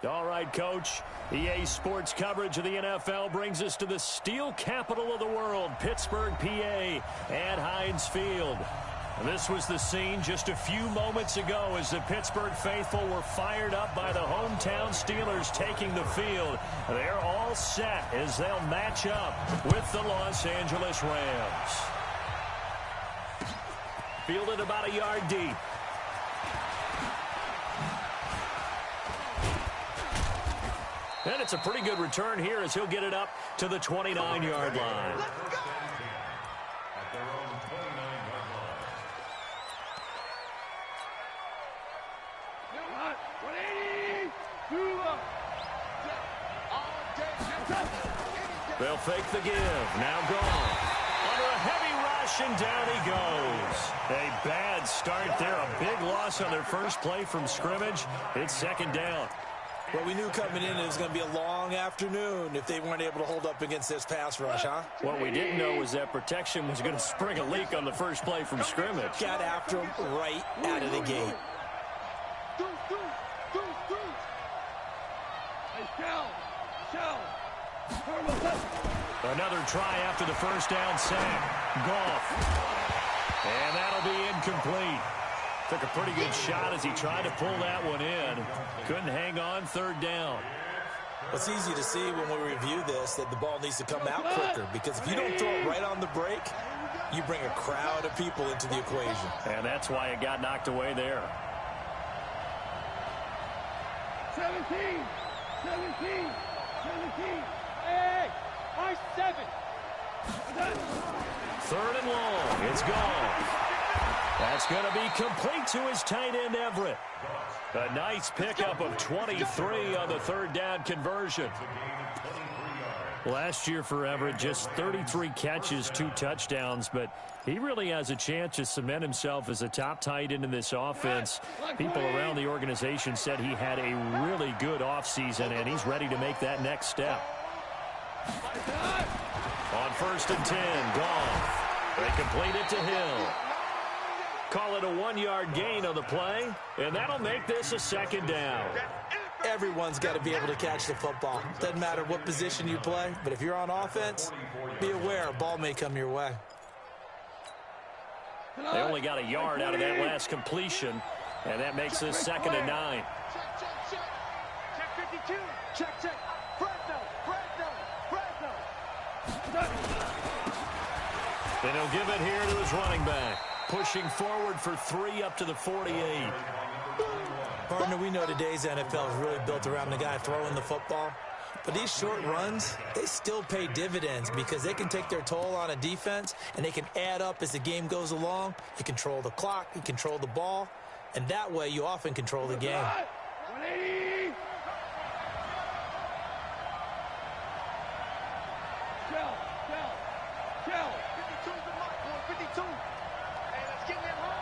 All right, Coach. EA Sports coverage of the NFL brings us to the steel capital of the world, Pittsburgh, PA, at Heinz Field. This was the scene just a few moments ago as the Pittsburgh faithful were fired up by the hometown Steelers taking the field. They're all set as they'll match up with the Los Angeles Rams. Fielded about a yard deep. And it's a pretty good return here as he'll get it up to the 29-yard line. They'll fake the give. Now gone. Under a heavy rush, and down he goes. A bad start there. A big loss on their first play from scrimmage. It's second down. Well, we knew coming in it was going to be a long afternoon if they weren't able to hold up against this pass rush, huh? What we didn't know was that protection was going to spring a leak on the first play from scrimmage. Got after him right out of the gate. Another try after the first down sack. Goff. And that'll be incomplete. Took a pretty good shot as he tried to pull that one in. Couldn't hang on, third down. It's easy to see when we review this that the ball needs to come out quicker, because if you don't throw it right on the break, you bring a crowd of people into the equation. And that's why it got knocked away there. 17. Hey, my 7. Third and long. It's gone. That's going to be complete to his tight end, Everett. A nice pickup of 23 on the third down conversion. Last year for Everett, just 33 catches, 2 touchdowns, but he really has a chance to cement himself as a top tight end in this offense. People around the organization said he had a really good offseason, and he's ready to make that next step. On 1st and 10, Goff. They complete it to Hill. Call it a 1-yard gain on the play, and that'll make this a second down. Everyone's got to be able to catch the football. Doesn't matter what position you play, but if you're on offense, be aware a ball may come your way. They only got a yard out of that last completion, and that makes this 2nd and 9. Check 52. Check. Fresno. Then he'll give it here to his running back. Pushing forward for 3 up to the 48. Partner, we know today's NFL is really built around the guy throwing the football. But these short runs, they still pay dividends because they can take their toll on a defense, and they can add up as the game goes along. You control the clock, you control the ball, and that way you often control the game. 180. Shell. 52's the mark, boy. 52. Hey, let's get that home.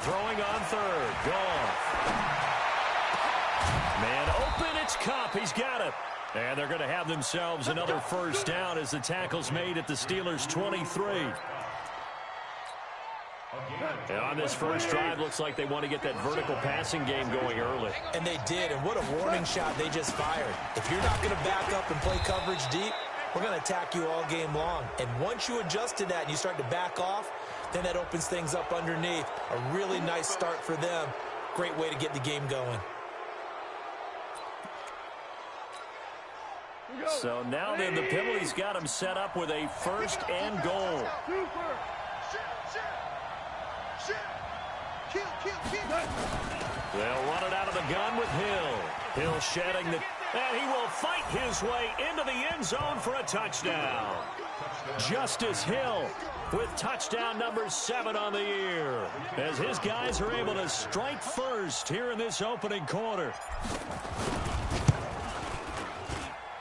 Throwing on third. Goff. Man open, it's Cup. He's got it. And they're going to have themselves another first down as the tackle's made at the Steelers' 23. And on this first drive, looks like they want to get that vertical passing game going early. And they did, and what a warning shot they just fired. If you're not going to back up and play coverage deep, we're going to attack you all game long. And once you adjust to that and you start to back off, then that opens things up underneath. A really nice start for them. Great way to get the game going. So now then the penalty's got him set up with a 1st and goal. They'll run it out of the gun with Hill. Hill shedding the... And he will fight his way into the end zone for a touchdown. Justice Hill with touchdown number 7 on the year, as his guys are able to strike first here in this opening quarter.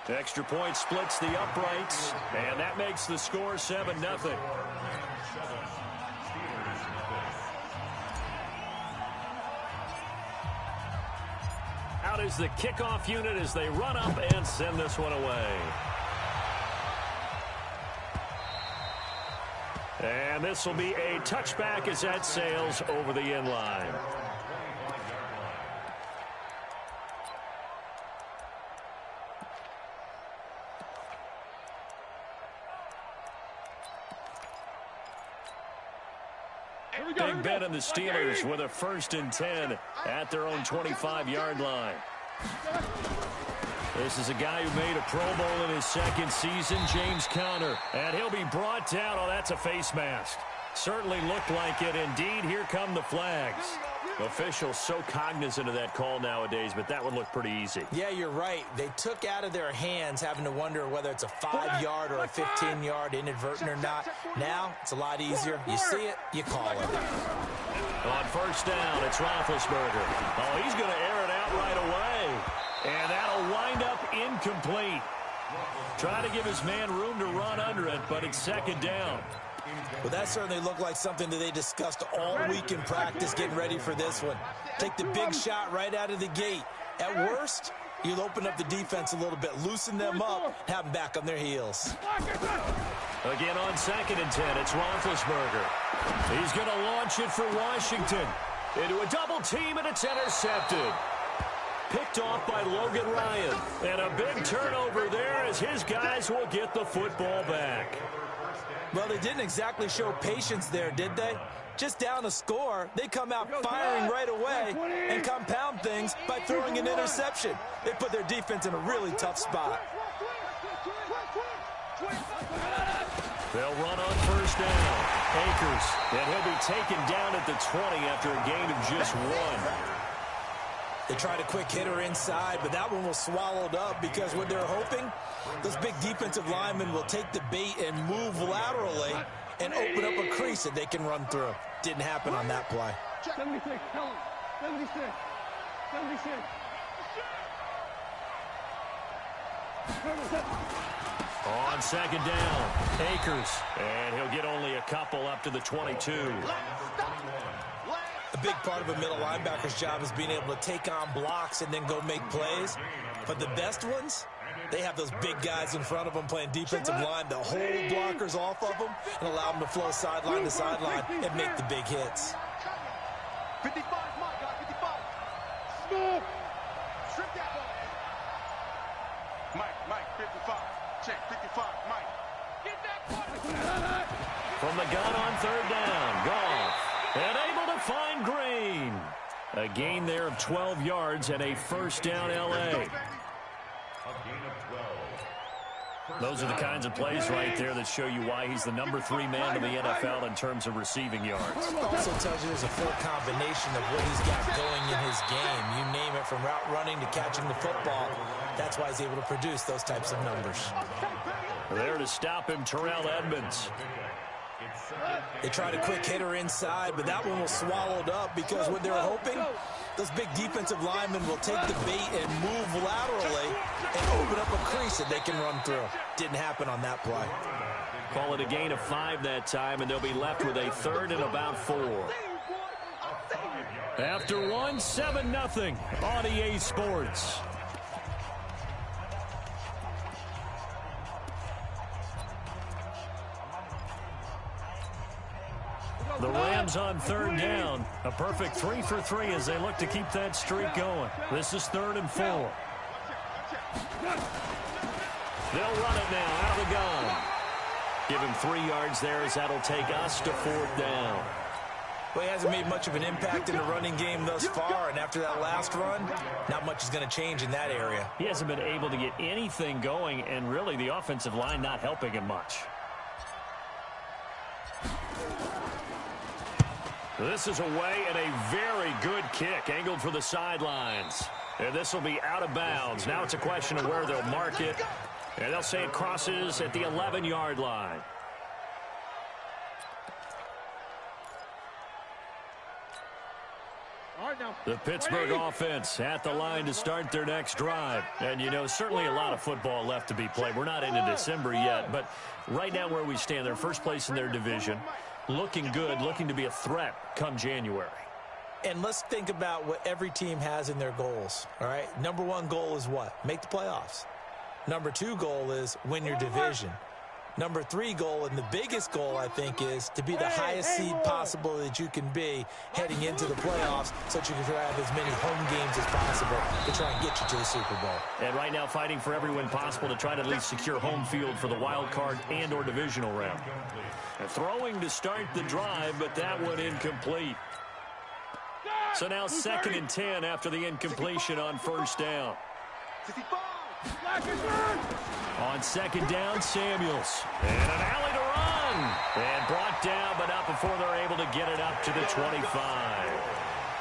The extra point splits the uprights, and that makes the score 7-0. Out is the kickoff unit as they run up and send this one away. And this will be a touchback as that sails over the end line. Big Ben and the Steelers with a 1st and 10 at their own 25-yard line. This is a guy who made a Pro Bowl in his 2nd season, James Conner. And he'll be brought down. Oh, that's a face mask. Certainly looked like it. Indeed, here come the flags. Officials so cognizant of that call nowadays, but that would look pretty easy. Yeah, you're right. They took out of their hands having to wonder whether it's a 5-yard or a 15-yard inadvertent or not. Now, it's a lot easier. You see it, you call it. On 1st down, it's Roethlisberger. Oh, he's going to air it out right away. And that'll wind up incomplete. Try to give his man room to run under it, but it's 2nd down. Well, that certainly looked like something that they discussed all week in practice getting ready for this one. Take the big shot right out of the gate. At worst, you'll open up the defense a little bit, loosen them up, have them back on their heels. Again on 2nd and 10, it's Roethlisberger. He's going to launch it for Washington. Into a double team, and it's intercepted. Picked off by Logan Ryan. And a big turnover there as his guys will get the football back. Well, they didn't exactly show patience there, did they? Just down a score, they come out firing right away and compound things by throwing an interception. They put their defense in a really tough spot. They'll run on 1st down. Akers, and he'll be taken down at the 20 after a gain of just 1. They tried a quick hitter inside, but that one was swallowed up because what they're hoping, those big defensive linemen will take the bait and move laterally and open up a crease that they can run through. Didn't happen on that play. 76, tell him. 76. 76. On 2nd down, Akers, and he'll get only a couple up to the 22. A big part of a middle linebacker's job is being able to take on blocks and then go make plays. But the best ones, they have those big guys in front of them playing defensive line to hold blockers off of them and allow them to flow sideline to sideline and make the big hits. 55, Mike, 55. Smooth. Strip that ball. Mike, 55. Check, 55, Mike. Get that ball. From the gun on 3rd down, Goff. And able to find Green. A gain there of 12 yards and a 1st down L.A. Those are the kinds of plays right there that show you why he's the number 3 man in the NFL in terms of receiving yards. It also tells you there's a full combination of what he's got going in his game. You name it, from route running to catching the football. That's why he's able to produce those types of numbers. There to stop him, Terrell Edmonds. They tried a quick hitter inside, but that one was swallowed up because what they're hoping, those big defensive linemen will take the bait and move laterally and open up a crease that they can run through. Didn't happen on that play. Call it a gain of 5 that time, and they'll be left with a 3rd and about 4. After 1, 7-0 on EA Sports. The Rams on 3rd down. A perfect 3 for 3 as they look to keep that streak going. This is 3rd and 4. They'll run it now out of the gun. Give him 3 yards there as that'll take us to 4th down. Well, he hasn't made much of an impact in the running game thus far, and after that last run, not much is going to change in that area. He hasn't been able to get anything going, and really the offensive line not helping him much. This is away and a very good kick angled for the sidelines. And this will be out of bounds. Now it's a question of where they'll mark it. And they'll say it crosses at the 11-yard line. The Pittsburgh offense at the line to start their next drive. And, you know, certainly a lot of football left to be played. We're not into December yet, but right now where we stand, they're first place in their division. Looking good, looking to be a threat come January. And let's think about what every team has in their goals, all right? Number 1 goal is what? Make the playoffs. Number 2 goal is win your division. Number 3 goal, and the biggest goal, I think, is to be the highest seed possible that you can be heading into the playoffs so that you can have as many home games as possible to try and get you to the Super Bowl. And right now fighting for every win possible to try to at least secure home field for the wild card and or divisional round. And throwing to start the drive, but that one incomplete. So now 2nd and 10 after the incompletion on first down. On 2nd down, Samuels. And an alley to run. And brought down, but not before they're able to get it up to the 25.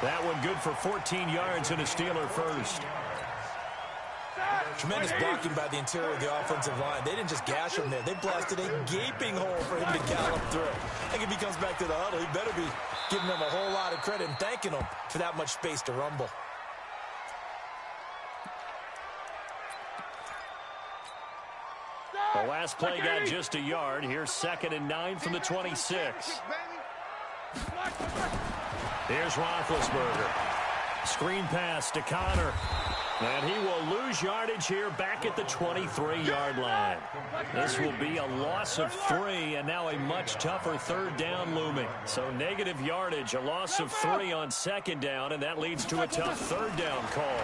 That one good for 14 yards and a Steeler first. Tremendous blocking by the interior of the offensive line. They didn't just gash him there. They blasted a gaping hole for him to gallop through. I think if he comes back to the huddle, he better be giving them a whole lot of credit and thanking them for that much space to rumble. The last play got just a yard. Here's 2nd and 9 from the 26. Here's Roethlisberger. Screen pass to Connor. And he will lose yardage here back at the 23-yard line. This will be a loss of 3, and now a much tougher 3rd down looming. So negative yardage, a loss of 3 on 2nd down, and that leads to a tough 3rd down call.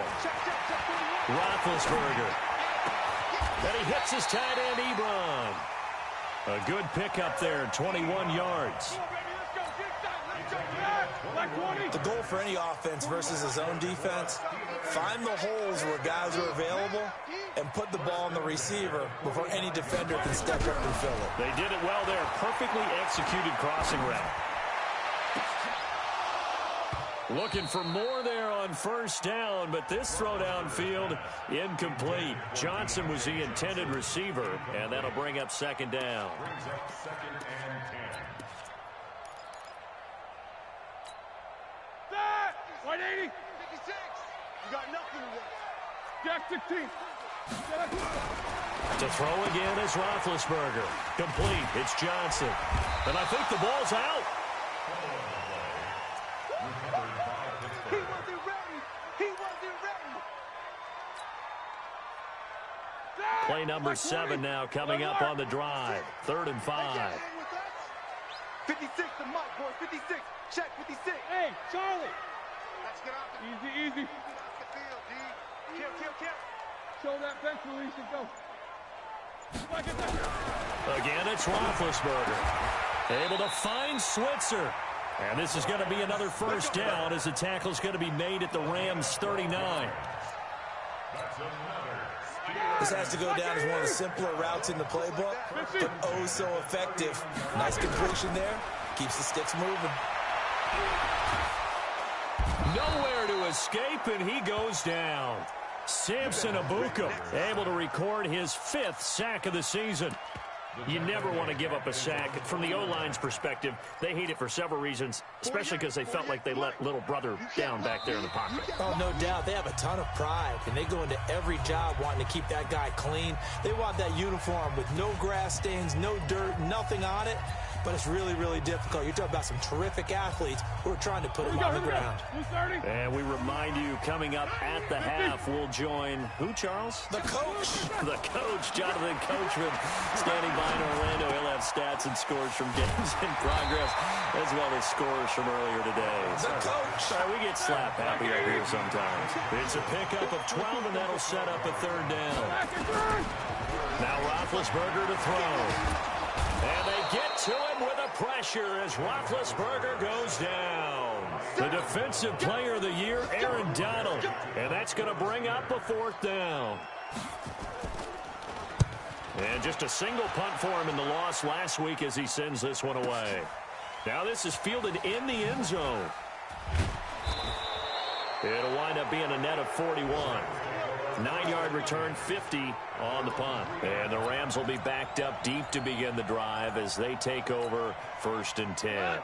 Roethlisberger. And he hits his tight end, Ebron. A good pickup there, 21 yards. The goal for any offense versus his own defense, find the holes where guys are available and put the ball on the receiver before any defender can step up and fill it. They did it well there. Perfectly executed crossing route. Looking for more there on first down, but this throw downfield incomplete. Johnson was the intended receiver, and that'll bring up 2nd down. 180. 56. You got nothing to do. Jack 16. To throw again is Roethlisberger. Complete. It's Johnson. And I think the ball's out. He wasn't ready. He wasn't ready. Play number 7 now coming up on the drive. 3rd and 5. 56 to Mike, boy. 56. Check 56. Hey, Charlie. Let's get out there. Easy. Kill. Show that bench release and go. Again, it's Roethlisberger. Able to find Switzer. And this is going to be another first down as the tackle's going to be made at the Rams' 39. This has to go down as one of the simpler routes in the playbook, but oh so effective. Nice completion there. Keeps the sticks moving. Nowhere to escape, and he goes down. Samson Abuka able to record his 5th sack of the season. You never want to give up a sack. From the O-line's perspective, they hate it for several reasons, especially because they felt like they let little brother down back there in the pocket. Oh, no doubt. They have a ton of pride, and they go into every job wanting to keep that guy clean. They want that uniform with no grass stains, no dirt, nothing on it. But it's really, really difficult. You're talking about some terrific athletes who are trying to put them on the ground. And we remind you, coming up at the half, we'll join who, Charles? The coach. The coach, Jonathan Coachman, standing by in Orlando. He'll have stats and scores from games in progress, as well as scores from earlier today. The coach. We get slap happy up here sometimes. It's a pickup of 12, and that'll set up a 3rd down. Now Roethlisberger to throw. And they get to him with a pressure as Roethlisberger goes down. The defensive player of the year, Aaron Donald. And that's going to bring up a 4th down. And just a single punt for him in the loss last week as he sends this one away. Now this is fielded in the end zone. It'll wind up being a net of 41. 9-yard return, 50 on the punt. And the Rams will be backed up deep to begin the drive as they take over 1st and 10.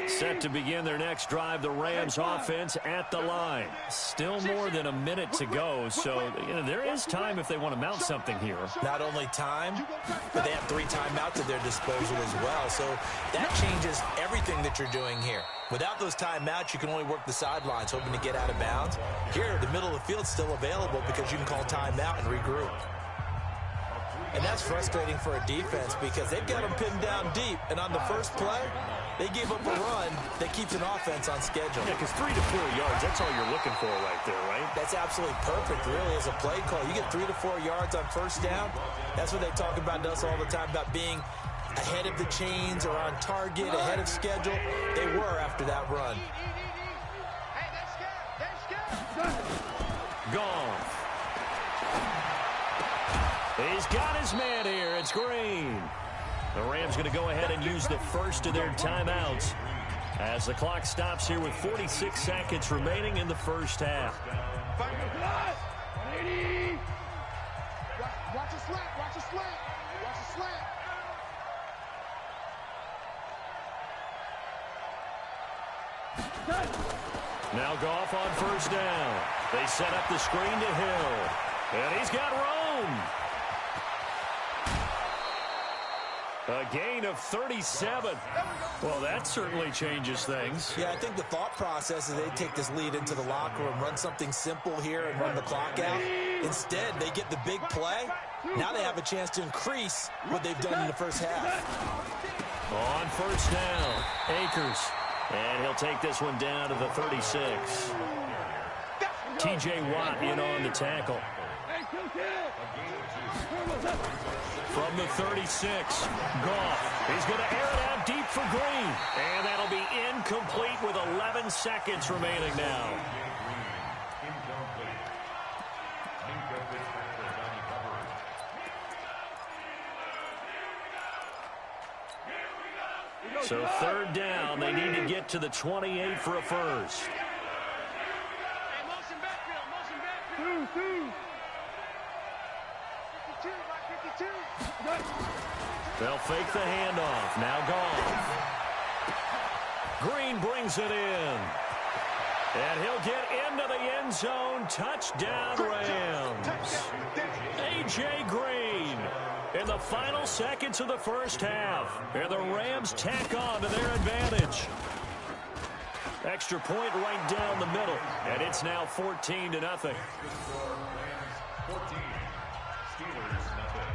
Set to begin their next drive, the Rams offense at the line. Still more than a minute to go, so there is time if they want to mount something here. Not only time, but they have 3 timeouts at their disposal as well, so that changes everything that you're doing here. Without those timeouts, you can only work the sidelines, hoping to get out of bounds. Here, the middle of the field's still available because you can call timeout and regroup. And that's frustrating for a defense because they've got them pinned down deep. And on the first play, they gave up a run that keeps an offense on schedule. Yeah, because 3 to 4 yards, that's all you're looking for right there, right? That's absolutely perfect, really, as a play call. You get 3 to 4 yards on first down. That's what they talk about to us all the time, about being ahead of the chains or on target, ahead of schedule. They were after that run. Gone. He's got his man here. It's Green. The Rams going to go ahead and use the first of their timeouts as the clock stops here with 46 seconds remaining in the first half. Watch a slant. Watch a slant. Watch a slant. Now Goff on first down. They set up the screen to Hill. And he's got Rome. A gain of 37. Well, that certainly changes things. Yeah, I think the thought process is they take this lead into the locker room, run something simple here and run the clock out. Instead, they get the big play. Now they have a chance to increase what they've done in the first half. On first down, Akers. And he'll take this one down to the 36. T.J. Watt in on the tackle. From the 36, Goff. He's going to air it out deep for Green. And that'll be incomplete with 11 seconds remaining now. So third down, they need to get to the 28 for a first. Hey, motion backfield, motion backfield. 52, right 52. They'll fake the handoff. Now Goff. Green brings it in. And he'll get into the end zone. Touchdown, Rams. A.J. Green in the final seconds of the first half. And the Rams tack on to their advantage. Extra point right down the middle. And it's now 14-0. 14. Steelers, nothing.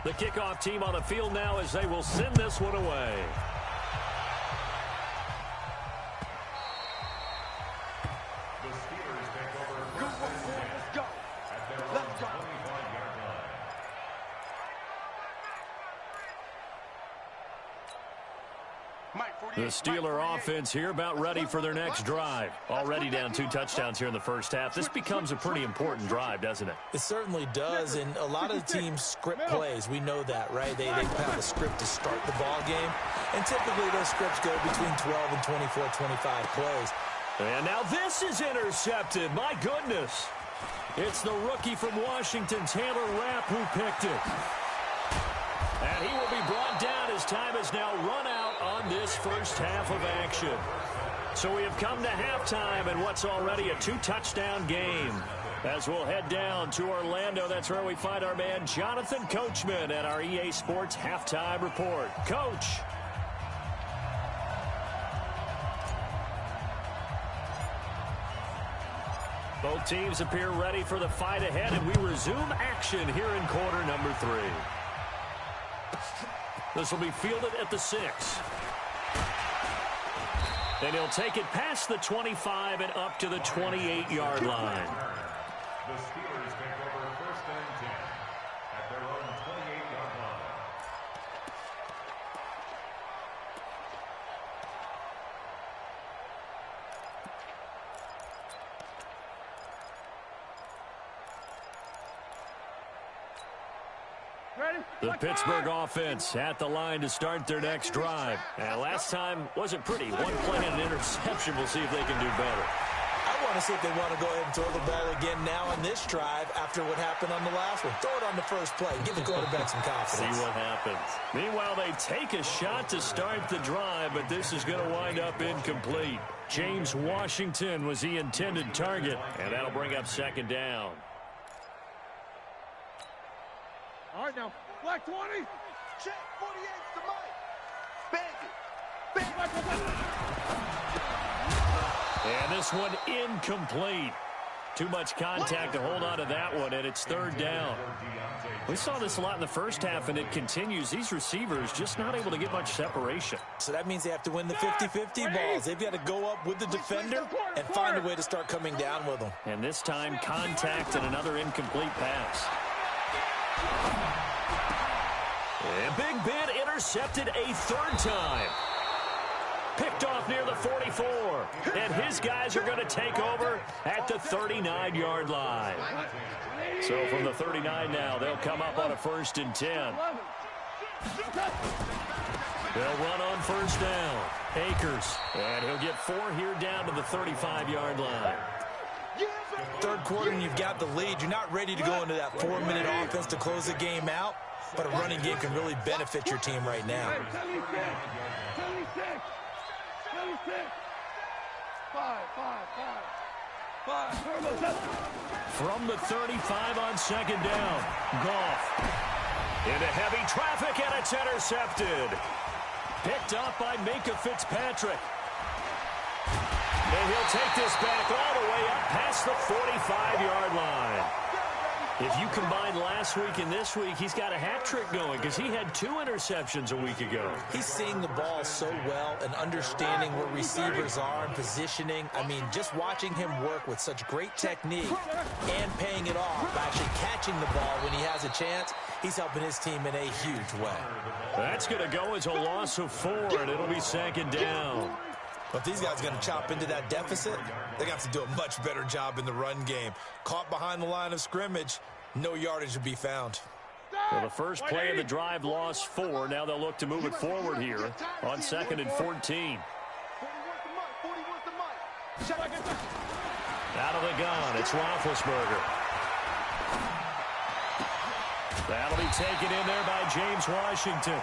The kickoff team on the field now as they will send this one away. The Steelers take over first and 10 at their own 25-yard line. The Steeler offense here about ready for their next drive. Already down 2 touchdowns here in the first half. This becomes a pretty important drive, doesn't it? It certainly does, and a lot of teams script plays. We know that, right? They have a script to start the ball game, and typically those scripts go between 12 and 24, 25 plays. And now this is intercepted. My goodness. It's the rookie from Washington, Taylor Rapp, who picked it. And he will be brought down as time has now run out on this first half of action. So we have come to halftime in what's already a 2-touchdown game. As we'll head down to Orlando, that's where we find our man Jonathan Coachman at our EA Sports Halftime Report. Coach. Both teams appear ready for the fight ahead, and we resume action here in quarter number 3. This will be fielded at the 6. And he'll take it past the 25 and up to the 28-yard line. The Steelers take over first and 10 at their own 28-yard line. The Pittsburgh offense at the line to start their next drive. And last time wasn't pretty. One play and an interception. We'll see if they can do better. I want to see if they want to go ahead and throw the ball again now on this drive after what happened on the last one. Throw it on the first play. Give the quarterback some confidence. See what happens. Meanwhile, they take a shot to start the drive, but this is going to wind up incomplete. James Washington was the intended target, and that'll bring up second down. All right, now, black 20. Check, 48's to Mike. Bandit. And this one incomplete. Too much contact to hold on to that one, and it's third down. We saw this a lot in the first half, and it continues. These receivers just not able to get much separation. So that means they have to win the 50-50 balls. They've got to go up with the defender and find a way to start coming down with them. And this time, contact and another incomplete pass. And Big Ben intercepted a third time. Picked off near the 44. And his guys are going to take over at the 39-yard line. So from the 39 now, they'll come up on a 1st and 10. They'll run on first down. Akers. And he'll get 4 here down to the 35-yard line. Third quarter and you've got the lead. You're not ready to go into that 4-minute offense to close the game out. But a running game can really benefit your team right now. 5. From the 35 on 2nd down. Goff. Into heavy traffic, and it's intercepted. Picked up by Minka Fitzpatrick. And he'll take this back all the way up past the 45-yard line. If you combine last week and this week, he's got a hat trick going because he had 2 interceptions a week ago. He's seeing the ball so well and understanding where receivers are and positioning. I mean, just watching him work with such great technique and paying it off by actually catching the ball when he has a chance, he's helping his team in a huge way. That's going to go as a loss of 4, and it'll be 2nd down. But these guys are going to chop into that deficit. They're going to have to do a much better job in the run game. Caught behind the line of scrimmage, no yardage to be found. Well, the first play of the drive lost 4. Now they'll look to move it forward here on 2nd and 14. Out of the gun, it's Roethlisberger. That'll be taken in there by James Washington.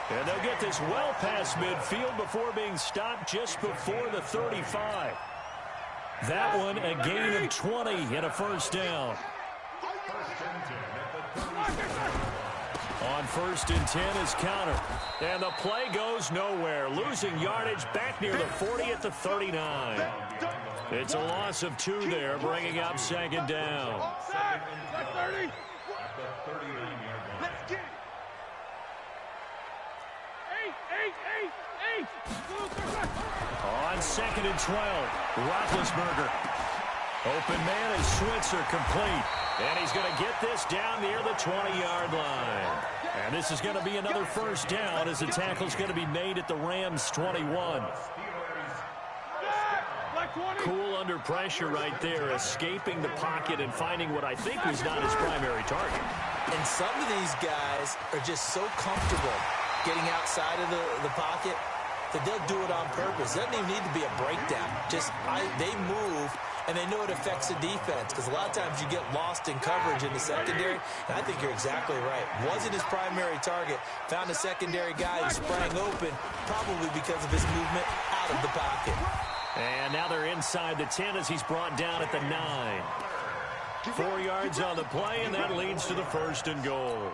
And they'll get this well past midfield before being stopped just before the 35. That one a gain of 20 and a 1st down. On 1st and 10 is counter. And the play goes nowhere. Losing yardage back near the 40 at the 39. It's a loss of 2 there, bringing up 2nd down. On 2nd and 12, Roethlisberger. Open man is Switzer, complete. And he's going to get this down near the 20-yard line. And this is going to be another 1st down as the tackle's going to be made at the Rams' 21. Cool under pressure right there, escaping the pocket and finding what I think was not his primary target. And some of these guys are just so comfortable getting outside of the pocket that they'll do it on purpose. It doesn't even need to be a breakdown. They move, and they know it affects the defense because a lot of times you get lost in coverage in the secondary, and I think you're exactly right. Wasn't his primary target. Found a secondary guy who sprang open, probably because of his movement out of the pocket. And now they're inside the 10 as he's brought down at the 9. 4 yards on the play, and that leads to the 1st and goal.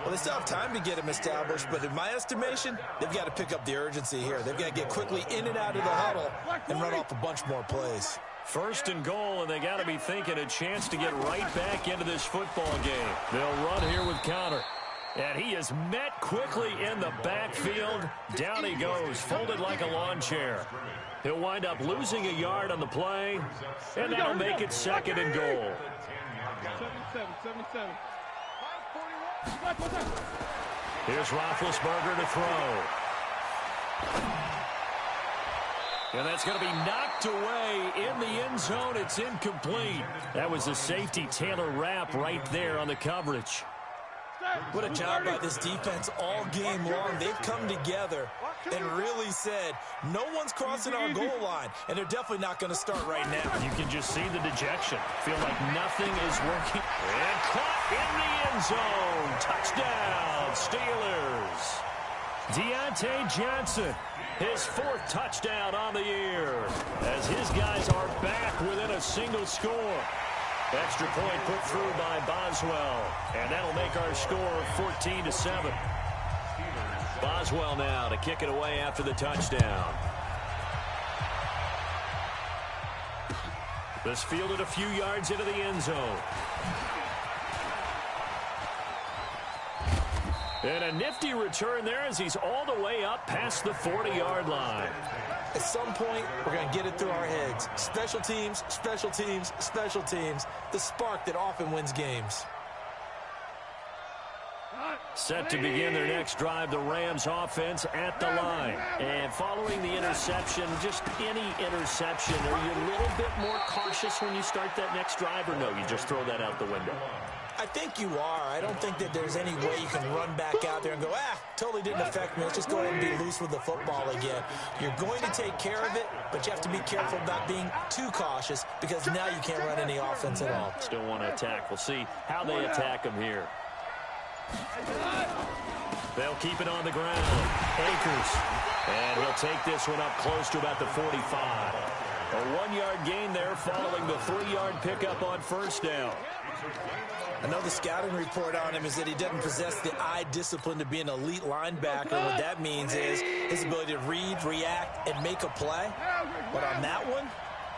Well, they still have time to get him established, but in my estimation, they've got to pick up the urgency here. They've got to get quickly in and out of the huddle and run off a bunch more plays. 1st and goal, and they got to be thinking a chance to get right back into this football game. They'll run here with counter. And he is met quickly in the backfield. Down he goes, folded like a lawn chair. He'll wind up losing a yard on the play, and that'll make it 2nd and goal. 7-7. Here's Roethlisberger to throw. And that's going to be knocked away in the end zone. It's incomplete. That was a safety Taylor Rapp right there on the coverage. What a job by this defense all game long. They've come together and really said, no one's crossing our goal line, and they're definitely not going to start right now. You can just see the dejection. Feel like nothing is working. And caught in the end zone. Touchdown, Steelers. Deontay Johnson, his 4th touchdown on the year, as his guys are back within a single score. Extra point put through by Boswell, and that'll make our score 14-7. Boswell now to kick it away after the touchdown. This fielded a few yards into the end zone. And a nifty return there as he's all the way up past the 40-yard line. At some point, we're going to get it through our heads. Special teams, special teams, special teams. The spark that often wins games. Set to begin their next drive, the Rams offense at the line. And following the interception, just any interception, are you a little bit more cautious when you start that next drive, or no, you just throw that out the window? I think you are. I don't think that there's any way you can run back out there and go, totally didn't affect me. Let's just go ahead and be loose with the football again. You're going to take care of it, but you have to be careful about being too cautious because now you can't run any offense at all. Still want to attack. We'll see how they attack them here. They'll keep it on the ground. Akers. And he'll take this one up close to about the 45. A 1-yard gain there following the 3-yard pickup on first down. I know the scouting report on him is that he doesn't possess the eye discipline to be an elite linebacker. What that means is his ability to read, react, and make a play. But on that one,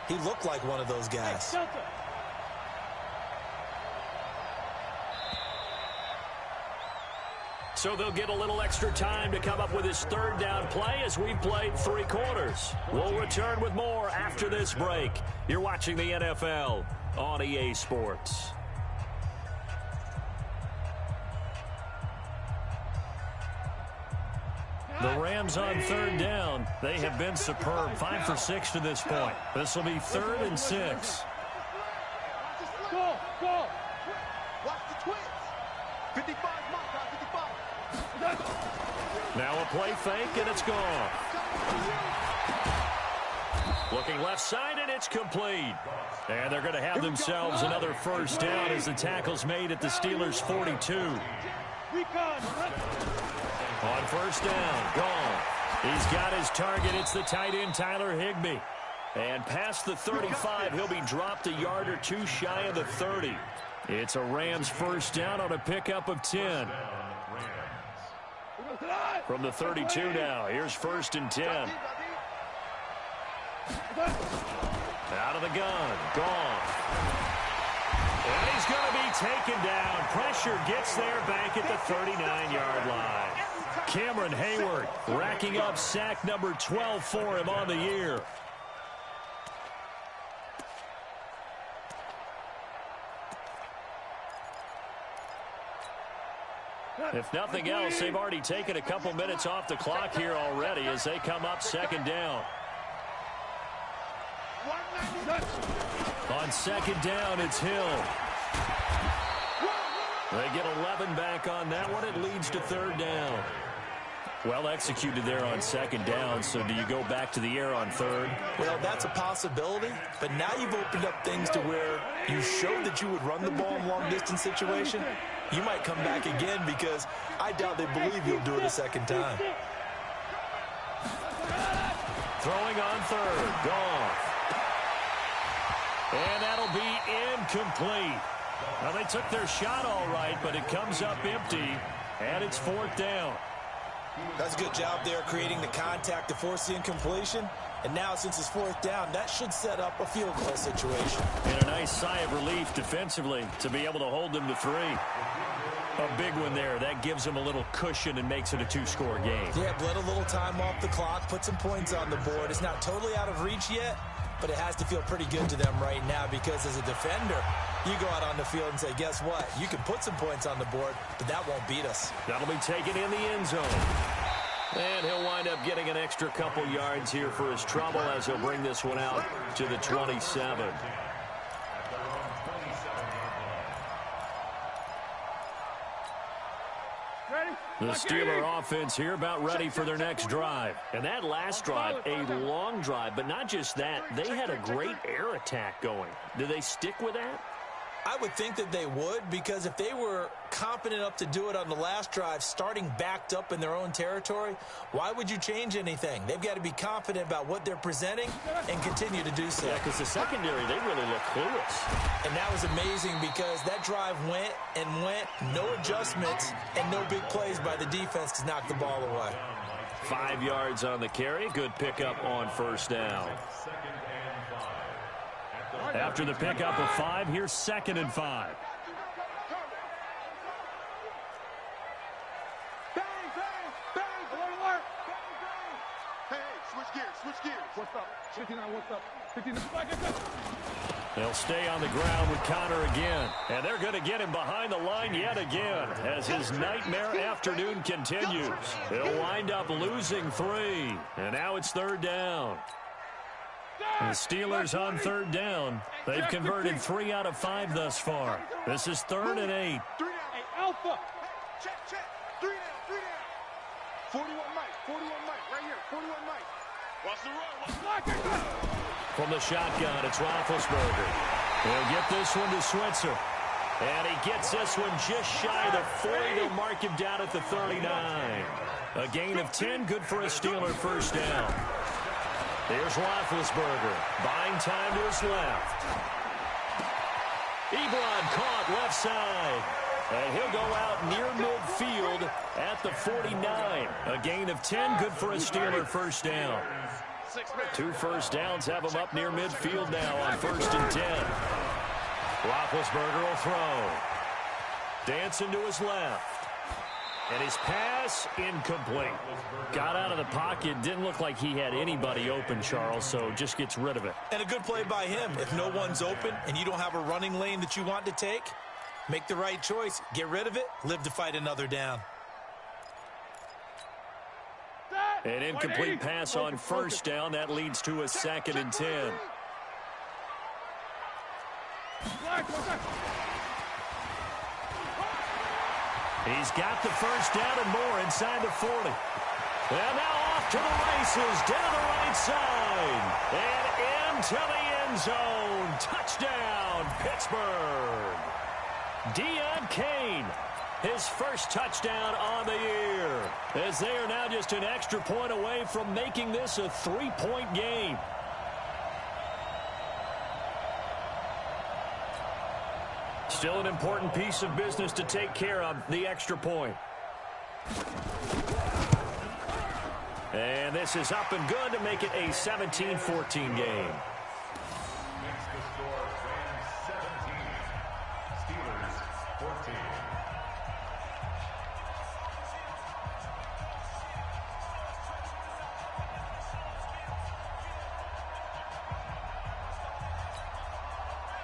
he looked like one of those guys. So they'll get a little extra time to come up with his third down play as we've played 3 quarters. We'll return with more after this break. You're watching the NFL on EA Sports. The Rams on third down. They have been superb. 5 for 6 to this point. This will be 3rd and 6. Go, go. Watch the twins. 55, Malc, 55. Now a play fake, and it's gone. Looking left side, and it's complete. And they're going to have themselves another first down as the tackle's made at the Steelers' 42. On first down, gone. He's got his target. It's the tight end, Tyler Higbee. And past the 35, he'll be dropped a yard or 2 shy of the 30. It's a Rams first down on a pickup of 10. From the 32 now, here's 1st and 10. Out of the gun, gone. And he's going to be taken down. Pressure gets there back at the 39-yard line. Cameron Hayward racking up sack number 12 for him on the year. If nothing else, they've already taken a couple minutes off the clock here already as they come up 2nd down. On 2nd down, it's Hill. They get 11 back on that one. It leads to 3rd down. Well executed there on 2nd down, so do you go back to the air on 3rd? Well, that's a possibility, but now you've opened up things to where you showed that you would run the ball in long-distance situation. You might come back again because I doubt they believe you'll do it a 2nd time. Throwing on 3rd, gone. And that'll be incomplete. Now, they took their shot all right, but it comes up empty, and it's 4th down. That's a good job there creating the contact to force the incompletion. And now, since it's 4th down, that should set up a field goal situation. And a nice sigh of relief defensively to be able to hold them to 3. A big one there. That gives them a little cushion and makes it a 2-score game. Yeah, bled a little time off the clock, put some points on the board. It's not totally out of reach yet, but it has to feel pretty good to them right now because as a defender, you go out on the field and say, guess what? You can put some points on the board, but that won't beat us. That'll be taken in the end zone. And he'll wind up getting an extra couple yards here for his trouble as he'll bring this one out to the 27. The Steeler offense here about ready for their next drive. And that last drive, a long drive, but not just that. They had a great air attack going. Do they stick with that? I would think that they would, because if they were competent enough to do it on the last drive, starting backed up in their own territory, why would you change anything? They've got to be confident about what they're presenting and continue to do so. Yeah, because the secondary, they really look clueless. And that was amazing because that drive went and went, no adjustments, and no big plays by the defense to knock the ball away. 5 yards on the carry. Good pickup on first down. After the pickup of 5, here's 2nd and 5. Bang, bang, bang. Alert. Hey, switch gears. What's up? 59, what's up? 59. They'll stay on the ground with Connor again. And they're going to get him behind the line yet again as his nightmare afternoon continues. He'll wind up losing 3. And now it's 3rd down. The Steelers on 3rd down. They've converted 3 out of 5 thus far. This is 3rd and 8. 3 down. Hey, Alpha. Check. 3 down. 41 Mike. Right here. 41 Mike. Watch the run. From the shotgun, it's Roethlisberger. He'll get this one to Switzer. And he gets this one just shy of the 40. They'll mark him down at the 39. A gain of 10, good for a Steeler first down. Here's Roethlisberger, buying time to his left. Ebron caught left side. And he'll go out near midfield at the 49. A gain of 10, good for a Steeler first down. 2 first downs have him up near midfield now on 1st and 10. Roethlisberger will throw. Dancing to his left. And his pass incomplete. Got out of the pocket. Didn't look like he had anybody open, Charles, so just gets rid of it. And a good play by him. If no one's open and you don't have a running lane that you want to take, make the right choice. Get rid of it. Live to fight another down. An incomplete pass on first down. That leads to a 2nd and 10. He's got the first down and more inside the 40. And now off to the races, down the right side. And into the end zone. Touchdown, Pittsburgh. Deon Cain, his first touchdown on the year. As they are now just an extra point away from making this a 3-point game. Still an important piece of business to take care of, the extra point. And this is up and good to make it a 17-14 game. Makes the score Rams 17, Steelers 14.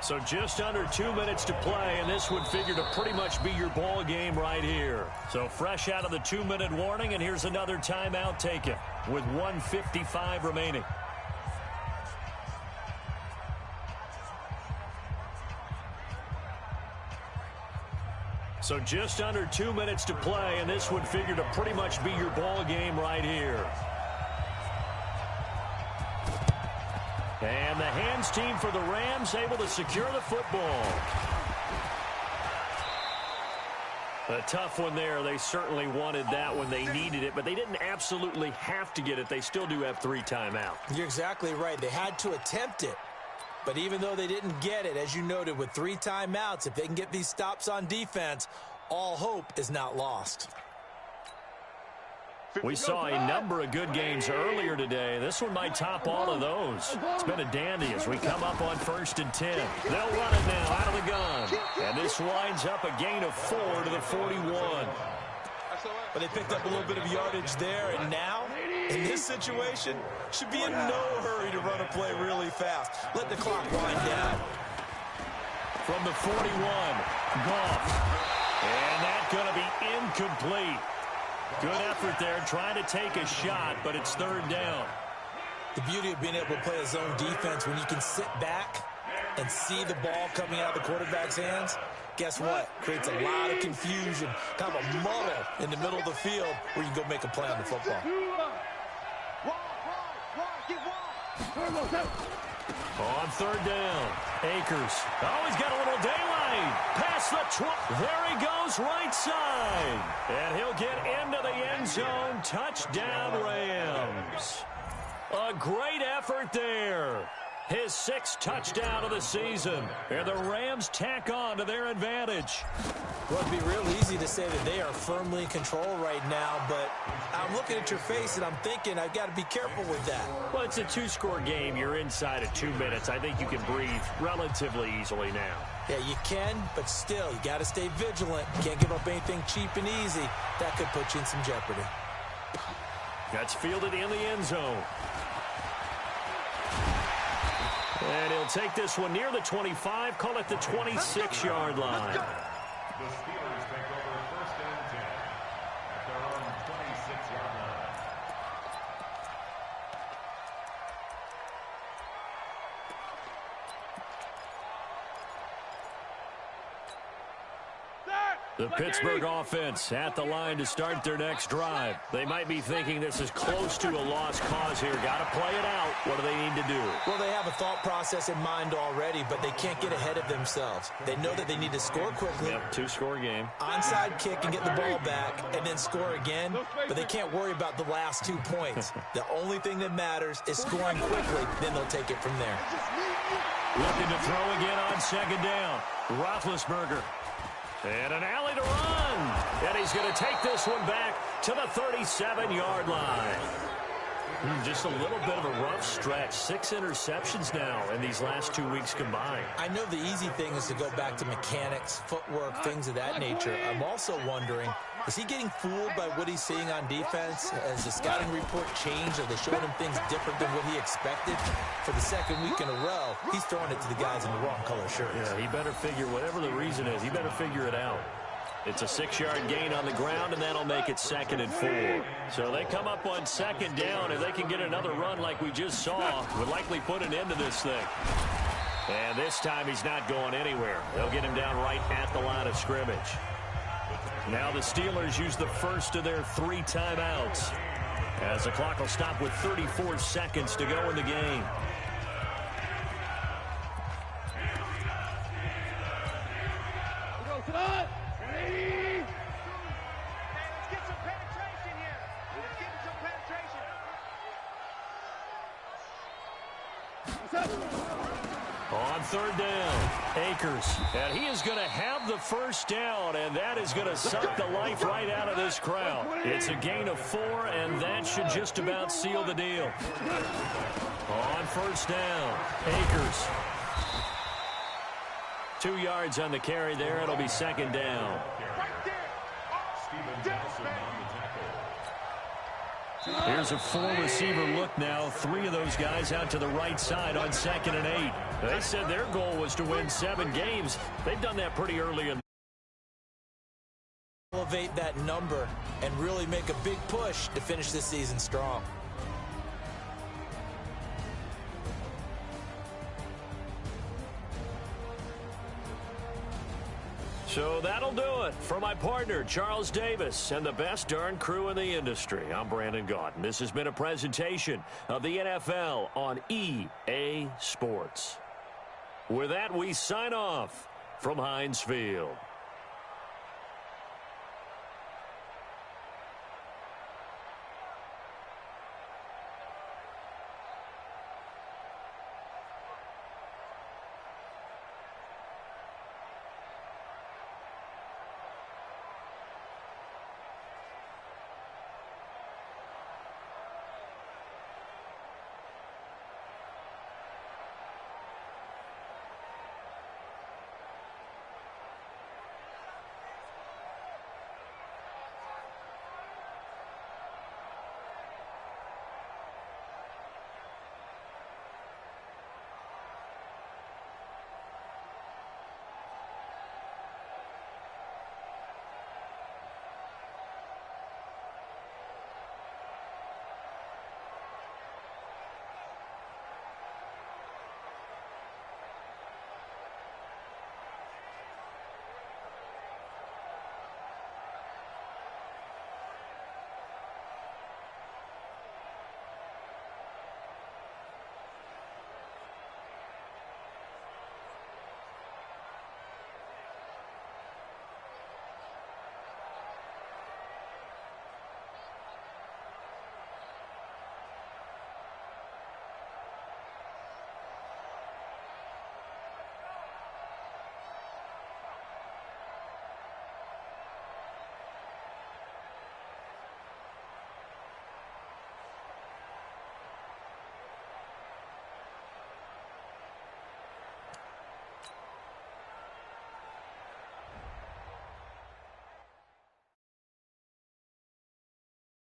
So just under 2 minutes to play, and this would figure to pretty much be your ball game right here. So fresh out of the 2-minute warning, and here's another timeout taken with 1:55 remaining. So just under 2 minutes to play, and this would figure to pretty much be your ball game right here. And the hands team for the Rams able to secure the football. A tough one there. They certainly wanted that when they needed it, but they didn't absolutely have to get it. They still do have 3 timeouts. You're exactly right. They had to attempt it. But even though they didn't get it, as you noted, with 3 timeouts, if they can get these stops on defense, all hope is not lost. We saw a number of good games earlier today. This one might top all of those. It's been a dandy as we come up on 1st and 10. They'll run it now out of the gun. And this winds up a gain of 4 to the 41. But they picked up a little bit of yardage there, and now, in this situation, should be in no hurry to run a play really fast. Let the clock wind down. From the 41, Goff. And that's going to be incomplete. Good effort there, trying to take a shot, but it's 3rd down. The beauty of being able to play a zone defense when you can sit back and see the ball coming out of the quarterback's hands, guess what? Creates a lot of confusion, kind of a muddle in the middle of the field where you can go make a play on the football. On 3rd down, Akers. Oh, he's got a little daylight. wide. Past the 20. There he goes right side. And he'll get into the end zone. Touchdown, Rams. A great effort there. His 6th touchdown of the season. And the Rams tack on to their advantage. Well, it'd be real easy to say that they are firmly in control right now, but I'm looking at your face and I'm thinking I've got to be careful with that. Well, it's a 2-score game. You're inside of 2 minutes. I think you can breathe relatively easily now. Yeah, you can, but still, you got to stay vigilant. You can't give up anything cheap and easy. That could put you in some jeopardy. That's fielded in the end zone. And he'll take this one near the 25, call it the 26-yard line. The Steelers take over 1st and 10 at their own 26-yard line. The Pittsburgh offense at the line to start their next drive. They might be thinking this is close to a lost cause here. Got to play it out. What do they need to do? Well, they have a thought process in mind already, but they can't get ahead of themselves. They know that they need to score quickly. Yep, 2-score game. Onside kick and get the ball back and then score again, but they can't worry about the last 2 points. The only thing that matters is scoring quickly, then they'll take it from there. Looking to throw again on 2nd down. Roethlisberger. And an alley to run. And he's going to take this one back to the 37-yard line. Just a little bit of a rough stretch. 6 interceptions now in these last 2 weeks combined. I know the easy thing is to go back to mechanics, footwork, things of that nature. I'm also wondering, is he getting fooled by what he's seeing on defense? Has the scouting report changed? Are they showing him things different than what he expected? For the 2nd week in a row, he's throwing it to the guys in the wrong color shirts. Yeah, he better figure, whatever the reason is, he better figure it out. It's a 6-yard gain on the ground, and that'll make it 2nd and 4. So they come up on 2nd down, and they can get another run like we just saw. Would likely put an end to this thing. And this time he's not going anywhere. They'll get him down right at the line of scrimmage. Now the Steelers use the first of their 3 timeouts, as the clock will stop with 34 seconds to go in the game. On 3rd down, Akers, and he is going to have the 1st down, and that is going to suck the life right out of this crowd. It's a gain of 4, and that should just about seal the deal. On 1st down, Akers. 2 yards on the carry there. It'll be 2nd down. Here's a 4-receiver look now. 3 of those guys out to the right side on 2nd and 8. They said their goal was to win 7 games. They've done that pretty early in. Elevate that number and really make a big push to finish this season strong. So that'll do it for my partner, Charles Davis, and the best darn crew in the industry. I'm Brandon Gaudin. This has been a presentation of the NFL on EA Sports. With that, we sign off from Heinz Field.